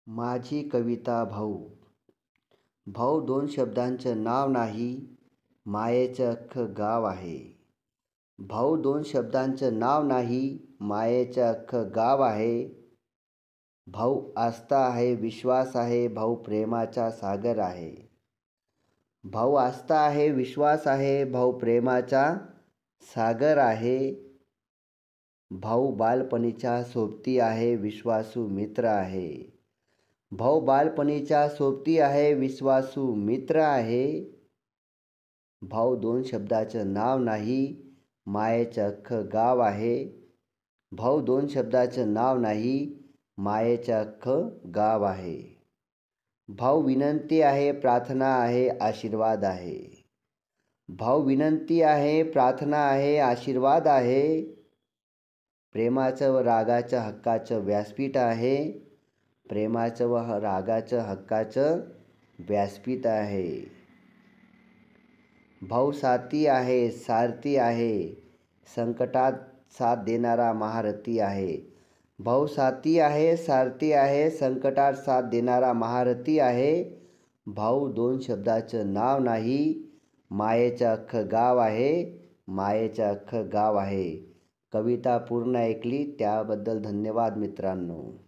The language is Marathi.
माझी कविता भाऊ. भाऊ दोन शब्दांचं नाव नाही, मायेचं अख्खं गाव आहे. भाऊ दोन शब्दांचं नाव नाही, मायेचं अख्खं गाव आहे. भाऊ आस्था आहे, विश्वास आहे, भाऊ प्रेमाचा सागर आहे. भाऊ आस्था आहे, विश्वास आहे, भाऊ प्रेमाचा सागर आहे. भाऊ बालपणीच्या सोबती आहे, विश्वासू मित्र आहे. भाऊ बालपणीच्या सोबती आहे, विश्वासू मित्र आहे. भाऊ दोन शब्दाचं नाव नाही, मायेचं अख्खं गाव आहे. भाऊ दोन शब्दाचं नाव नाही, मायेचं अख्खं गाव आहे. भाऊ विनंती आहे, प्रार्थना आहे, आशीर्वाद आहे. भाऊ विनंती आहे, प्रार्थना आहे, आशीर्वाद आहे. प्रेमाचं व रागाचं हक्काचं व्यासपीठ आहे. प्रेमाचं व रागाचं हक्काचं व्यासपीठ आहे. भाऊ साथी आहे, सारथी आहे, संकटात साथ देणारा महारथी आहे. भाऊ साथी आहे, सारथी आहे, संकटात साथ देणारा महारथी आहे. भाऊ दोन शब्दाचं नाव नाही, मायेचं अख्खं गाव आहे. मायेचं अख्खं गाव आहे. कविता पूर्ण ऐकली त्याबद्दल धन्यवाद मित्रांनो.